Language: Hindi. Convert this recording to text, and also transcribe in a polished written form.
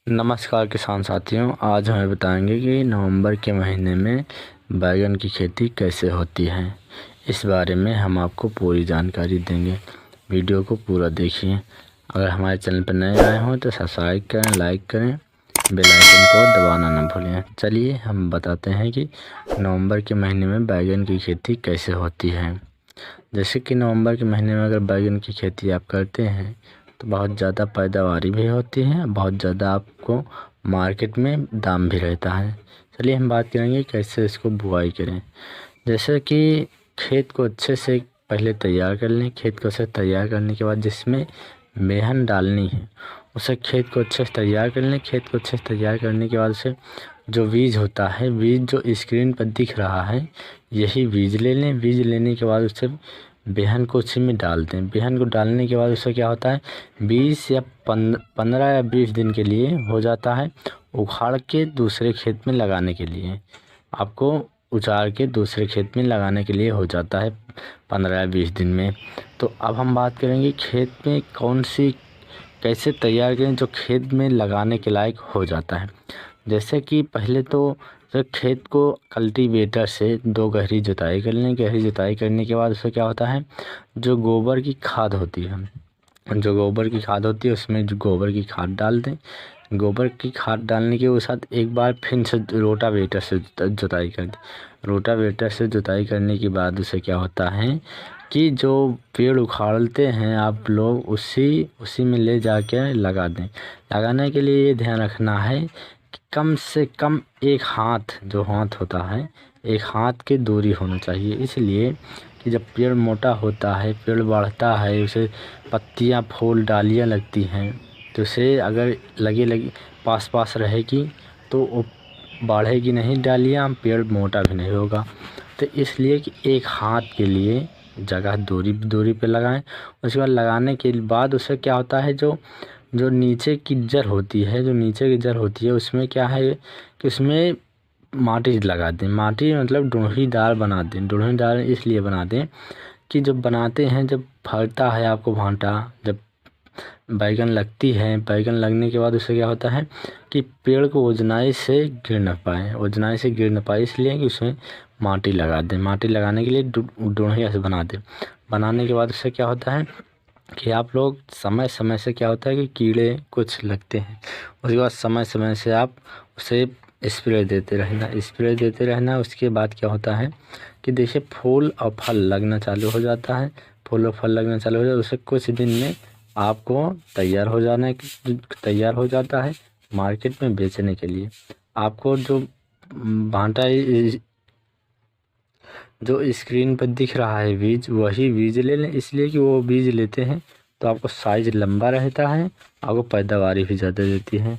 नमस्कार किसान साथियों, आज हमें बताएंगे कि नवंबर के महीने में बैगन की खेती कैसे होती है। इस बारे में हम आपको पूरी जानकारी देंगे। वीडियो को पूरा देखिए। अगर हमारे चैनल पर नए आए हों तो सब्सक्राइब करें, लाइक करें, बेल आइकन को दबाना ना भूलें। चलिए हम बताते हैं कि नवंबर के महीने में बैगन की खेती कैसे होती है। जैसे कि नवंबर के महीने में अगर बैगन की खेती आप करते हैं तो बहुत ज़्यादा पैदावारी भी होती है, बहुत ज़्यादा आपको मार्केट में दाम भी रहता है। चलिए हम बात करेंगे कैसे इसको बुआई करें। जैसे कि खेत को अच्छे से पहले तैयार कर लें। खेत को अच्छे तैयार करने के बाद जिसमें बेहन डालनी है उसे खेत को अच्छे से तैयार कर लें। खेत को अच्छे से तैयार करने के बाद उसे जो बीज होता है, बीज जो स्क्रीन पर दिख रहा है, यही बीज ले लें। बीज लेने के बाद उसे बेहन को उसी में डाल दें। बेहन को डालने के बाद उससे क्या होता है, 20 या 15 या 20 दिन के लिए हो जाता है उखाड़ के दूसरे खेत में लगाने के लिए। आपको उचाड़ के दूसरे खेत में लगाने के लिए हो जाता है 15 या 20 दिन में। तो अब हम बात करेंगे खेत में कौन सी कैसे तैयार करें जो खेत में लगाने के लायक हो जाता है। जैसे कि पहले तो जब खेत को कल्टीवेटर से 2 गहरी जुताई कर लें। गहरी जुताई करने के बाद उससे क्या होता है, जो गोबर की खाद होती है, उसमें जो गोबर की खाद डाल दें। गोबर की खाद डालने के साथ एक बार फिर से रोटावेटर से जुताई कर दें। रोटावेटर से जुताई करने के बाद उसे क्या होता है कि जो पेड़ उखाड़ते हैं आप लोग उसी में ले जाके लगा दें। लगाने के लिए ये ध्यान रखना है कि कम से कम एक हाथ जो हाथ होता है, एक हाथ की दूरी होनी चाहिए। इसलिए कि जब पेड़ मोटा होता है, पेड़ बढ़ता है, उसे पत्तियां, फूल, डालियां लगती हैं, तो उसे अगर लगी पास रहेगी तो वो बढ़ेगी नहीं डालियां, पेड़ मोटा भी नहीं होगा। तो इसलिए कि एक हाथ के लिए जगह दूरी पे लगाएं। उसके बाद लगाने के बाद उससे क्या होता है, जो नीचे की जड़ होती है, उसमें क्या है कि उसमें माटी लगा दें। माटी मतलब डूढ़ीदार बना दें। डूढ़ीदार इसलिए बना दें कि जब बनाते हैं, जब फलता है आपको भांटा, जब बैगन लगती है, बैगन लगने के बाद उससे क्या होता है कि पेड़ को ओजनाई से गिर न पाए, इसलिए कि उसमें माटी लगा दें। माटी लगाने के लिए डूढ़िया से बना दें। बनाने के बाद उससे क्या होता है कि आप लोग समय समय से क्या होता है कि कीड़े कुछ लगते हैं, उसके बाद समय समय से आप उसे स्प्रे देते रहना। उसके बाद क्या होता है कि देखिए फूल और फल लगना चालू हो जाता है। उससे कुछ दिन में आपको तैयार हो जाता है मार्केट में बेचने के लिए। आपको जो भांटा जो स्क्रीन पर दिख रहा है बीज, वही बीज ले लें। इसलिए कि वो बीज लेते हैं तो आपको साइज लंबा रहता है, आपको पैदावारी भी ज़्यादा देती है।